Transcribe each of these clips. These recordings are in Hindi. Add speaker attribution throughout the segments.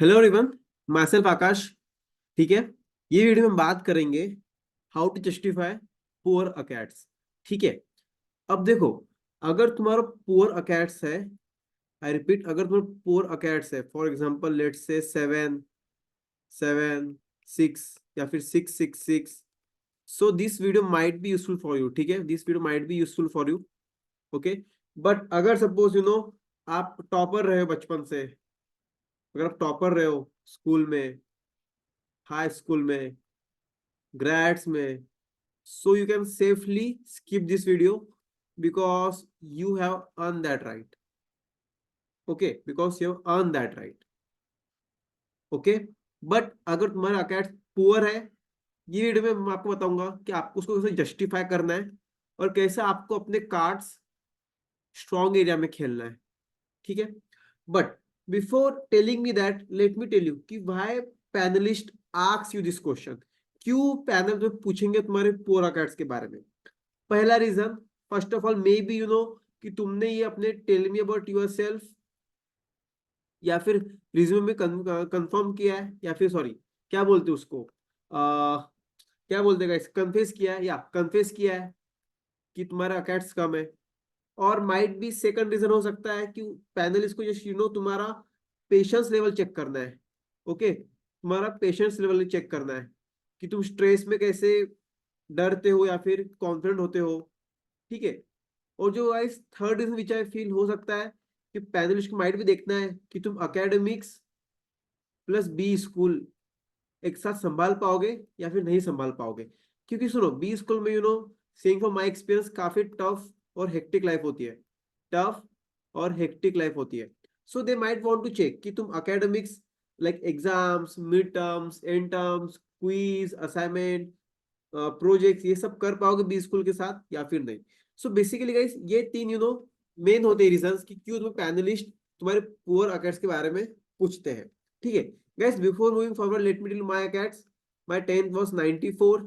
Speaker 1: हेलो एवरीवन, माई सेल्फ आकाश। ठीक है, ये वीडियो में हम बात करेंगे हाउ टू जस्टिफाई पुअर अकैट्स। ठीक है, अब देखो, अगर तुम्हारा पुअर अकैट्स है, आई रिपीट, अगर तुम्हारा पुअर अकैट्स है, फॉर एग्जांपल लेट्स से 7 7 6 या फिर 6 6 6, so this video might be useful for you. ठीक है, this video might be useful for you. Okay, but अगर सपोज आप टॉपर रहे हो बचपन से, अगर आप टॉपर रहे हो स्कूल में, हाई स्कूल में, ग्रेड्स में, so you can safely skip this video because you have earned that right. Okay, because you have earned that right. Okay, but अगर तुम्हारा अकेट पुअर है, ये वीडियो में मैं आपको बताऊंगा कि आपको उसको कैसे जस्टिफाई करना है और कैसे आपको अपने कार्ड्स स्ट्रॉन्ग एरिया में खेलना है। ठीक है, but before telling me that, let me tell you कि why panelist ask you this question. क्यों पैनल में पूछेंगे तुम्हारे पुअर अकेट्स के बारे में? पहला reason, first of all, maybe कि तुमने ये अपने tell me about yourself या फिर रिज्यूमे में कंफर्म किया है, या फिर सॉरी, क्या बोलते हैं उसको, क्या बोलते हैं, कन्फेस किया है, या कन्फेस किया है कि तुम्हारा अकैट्स कम है। और माइट बी सेकंड रीजन हो सकता है कि पैनलिस्ट को जस्ट तुम्हारा पेशेंस लेवल चेक करना है। ओके, तुम्हारा पेशेंस लेवल चेक करना है कि तुम स्ट्रेस में कैसे डरते हो या फिर कॉन्फिडेंट होते हो। ठीक है, और जो guys third reason which I feel हो सकता है कि पैनलिस्ट को माइट भी देखना है कि तुम एकेडमिक्स प्लस बी स्कूल एक साथ संभाल पाओगे या फिर नहीं संभाल पाओगे। क्योंकि सुनो, बी स्कूल में सेइंग फ्रॉम माय एक्सपीरियंस, काफी टफ और हेक्टिक लाइफ होती है। टफ और हेक्टिक लाइफ होती है। So they might want to check कि तुम academics like exams, mid terms, end terms, quiz, assignment, projects, ये सब कर पाओगे बी स्कूल के साथ या फिर नहीं। सो बेसिकली गाइस, ये तीन मेन होते हैं रीजंस कि क्यों तुम्हें पैनलिस्ट तुम्हारे पुअर अकेट्स के बारे में पूछते हैं। ठीक है guys, before moving forward, let me tell you my academics. My 10th was 94,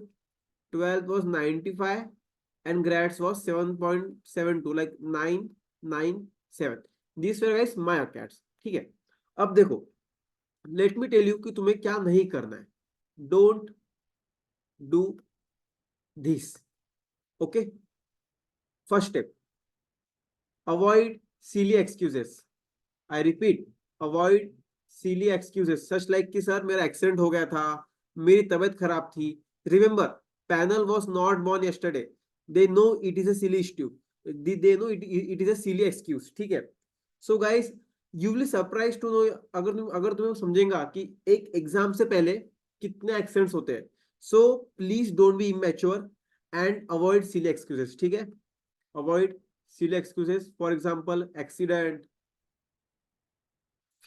Speaker 1: 12th was 95, and grades was 7.72, like 997। This were guys my academics. ठीक है, अब देखो, लेट मी टेल यू कि तुम्हें क्या नहीं करना है। Don't do this. Okay, first step, avoid silly excuses. I repeat, avoid silly excuses such like कि सर मेरा एक्सीडेंट हो गया था, मेरी तबीयत खराब थी। Remember, panel was not born yesterday. They know it is a silly issue. They know it is a silly excuse. ठीक है, so guys, you will surprise to know, अगर तुम्हें समझेगा कि एक एग्जाम से पहले कितने एक्सीडेंट्स होते हैं। So please don't be immature and avoid silly excuses. ठीक है, avoid silly excuses, for example accident,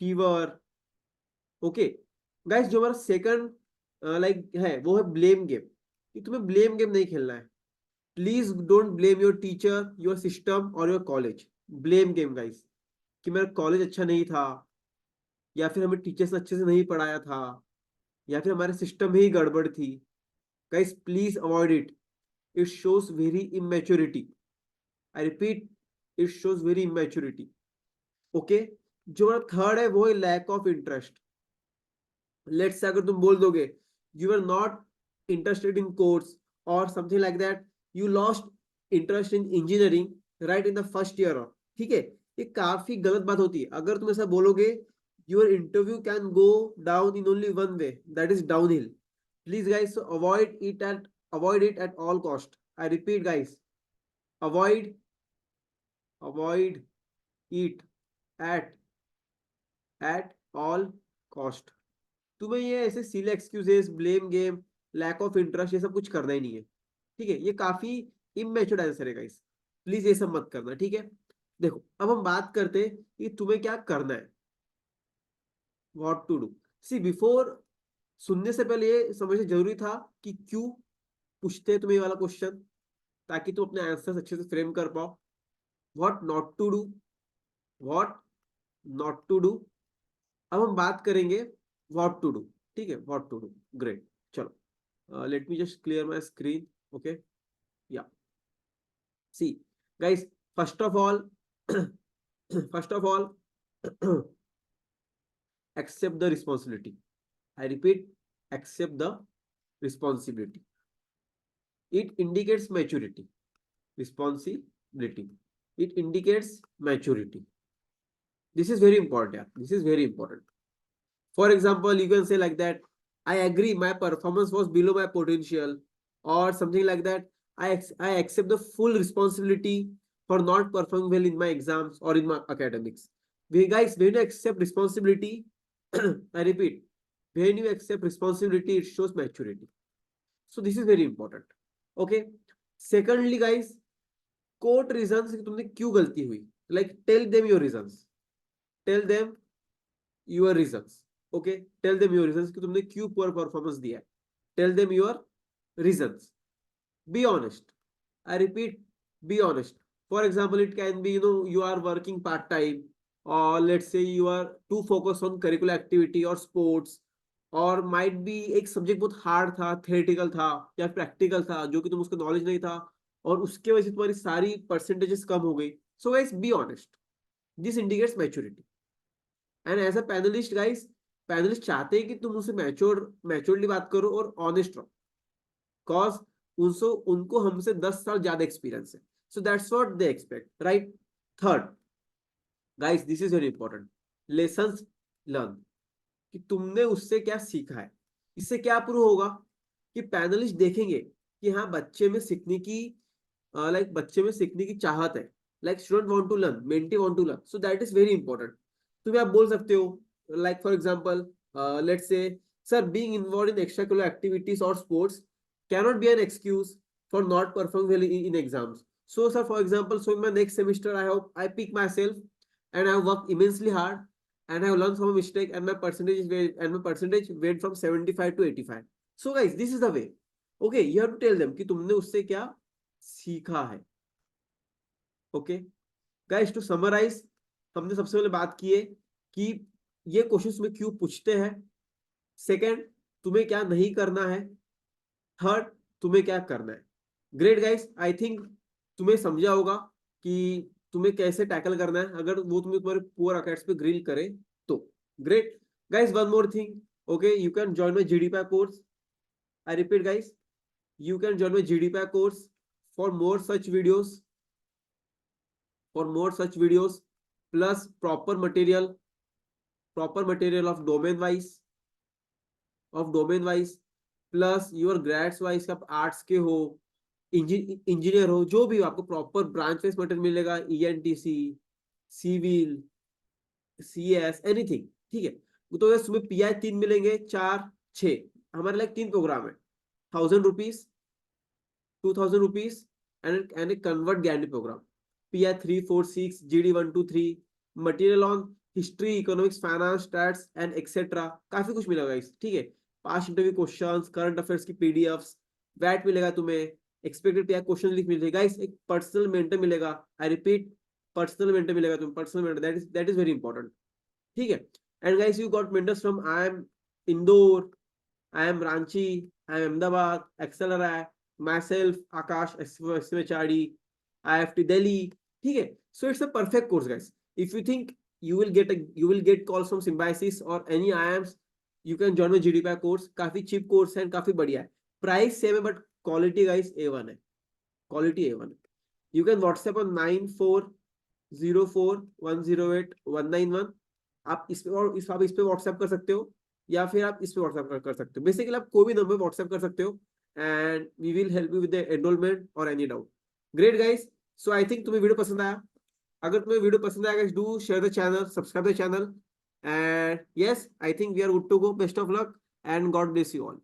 Speaker 1: fever. Okay guys, जो हमारा सेकंड लाइक है वो है ब्लेम गेम, कि तुम्हें ब्लेम गेम नहीं खेलना है। Please don't blame your teacher, your system और your college. Blame game guys, कि मेरा कॉलेज अच्छा नहीं था, या फिर हमें टीचर्स अच्छे से नहीं पढ़ाया था, या फिर हमारे सिस्टम ही गड़बड़ थी। Guys please avoid it, it shows very immaturity. I repeat, it shows very immaturity. Okay, जो थर्ड है वो है lack of interest. Let's say अगर तुम बोल दोगे you are not interested in course और something like that, you lost interest in engineering right in the first year of. ठीक है, ये काफी गलत बात होती है। अगर तुम ऐसा बोलोगे, your interview can go down in only one way, that is downhill. Please guys avoid it at all cost. I repeat guys, avoid avoid it at at all cost. तुम्हें ये ऐसे silly excuses, blame game, lack of interest, ये सब कुछ करना ही नहीं है। ठीक है, ये काफी इमेच्योर आंसर है गाइस, प्लीज ये सब मत करना। ठीक है, देखो अब हम बात करते हैं कि तुम्हें क्या करना है, what to do. See before, सुनने से पहले ये समझना जरूरी था कि क्यों पूछते हैं तुम्हें ये वाला क्वेश्चन, ताकि तुम अपने आंसर अच्छे से फ्रेम कर पाओ। What not to do, what not to do. अब हम बात करेंगे व्हाट टू डू। ठीक है, व्हाट टू डू, ग्रेट। चलो, let me just clear my screen. Okay, yeah, see guys, first of all first of all accept the responsibility. I repeat, accept the responsibility. It indicates maturity. Responsibility, it indicates maturity. This is very important. Yeah. This is very important. For example, you can say like that, I agree my performance was below my potential, or something like that. I accept the full responsibility for not performing well in my exams or in my academics. We guys, when you accept responsibility, I repeat, when you accept responsibility, it shows maturity. So this is very important. Okay. Secondly, guys, quote reasons कि तुमने क्यों गलती हुई, like tell them your reasons, tell them your reasons. Okay, tell them your reasons कि तुमने क्यों पुअर परफॉर्मेंस दिया है. Tell them your reasons. Be honest. I repeat, be honest. For example, it can be, you are working part time, or let's say you are too focused on curricular activity or sports, और माइट बी एक सब्जेक्ट बहुत हार्ड था, थ्योरेटिकल था या प्रैक्टिकल था, जो कि तुम उसका नॉलेज नहीं था, और उसके वजह से तुम्हारी सारी परसेंटेजेस कम हो गई. So guys, be honest. This indicates maturity. And as a panelist guys, panelist चाहते हैं कि तुम उनसे मैच्योरली बात करो और ऑनेस्ट रहो, कॉज उनको हमसे 10 साल ज्यादा एक्सपीरियंस है. So that's what they expect, right. Third guys, this is very important, lessons learn. कि तुमने उससे क्या सीखा है. इससे क्या प्रूव होगा कि पैनलिस्ट देखेंगे कि हाँ, बच्चे में सीखने की बच्चे में सीखने की चाहत है. Like student want to learn, mentee want to learn. So that is very important. तुम्हें आप बोल सकते हो, like for example, let's say, sir, being involved in extra curricular activities और sports cannot be an excuse for not performing well in exams. So sir, for example, so in my next semester, I hope I pick myself and I work immensely hard, and I have learned from a mistake, and my percentage went from 75 to 85. So guys, this is the way. Okay, you have to tell them कि तुमने उससे क्या सीखा है. Okay guys, to summarize, हमने सबसे पहले बात की है कि ये क्वेश्चंस में क्यों पूछते हैं. सेकंड, तुम्हें क्या नहीं करना है. थर्ड, तुम्हें क्या करना है. ग्रेट गाइस, आई थिंक तुम्हें समझा होगा कि तुम्हें कैसे टैकल करना है अगर वो तुम्हारे पुअर अकेट्स पे ग्रिल करे तो. Great guys, one more thing. Okay, you can join my GDPI course. I repeat guys, you can join my GDPI course for more such videos, plus proper material of domain wise, plus your grades wise, आप आर्ट्स के हो, इंजीनियर हो, जो भी हो, आपको प्रॉपर ब्रांच वाइज मटेरियल मिलेगा. ENTC, civil, CS, anything. ठीक है. तो सुबह PI 3 मिलेंगे, 4, 6. हमारे लाइक 3 प्रोग्राम है. 1000 rupees, 2000 rupees, and a convert candy program. PI 3, 4, 6, GD 1, 2, 3. Material on history, economics, finance, stats and etcetera. काफी कुछ मिलेगा इस. ठीक है. Past interview questions, current affairs की PDFs, वैट मिलेगा तुम्हें, एक्सपेक्टेड PI क्वेश्चन लिख मिलेगा गाइस, एक पर्सनल मेंटर मिलेगा. आई रिपीट, पर्सनल मेंटर मिलेगा तुम्हें. Personal mentor, that is very important. ठीक है. And guys, you got mentors from I M Indore, I M Ranchi, I M Ahmedabad, XLRI, myself Akash SMHRD, IFT Delhi. ठीक है. So it's a perfect course guys. If you think you will get calls from Symbiosis or any IIMs, you can join my GDPI course. काफी चीप कोर्स है, काफी बढ़िया है. प्राइस सेम है, बट क्वालिटी गाइस A1 है. क्वालिटी A1 है. You can WhatsApp on 9404108191. आप इस पे व्हाट्सएप कर सकते हो, या फिर आप इस पे व्हाट्सएप कर सकते हो. बेसिकली आप कोई भी नंबर व्हाट्सएप कर सकते हो, and we will help you with the enrolment और any doubt. Great guys. So I think तुम्हें वीडियो पसंद आया. अगर तुम्हें वीडियो पसंद आएगा, do share the channel, subscribe the channel, and yes, I think we are good to go. Best of luck and God bless you all.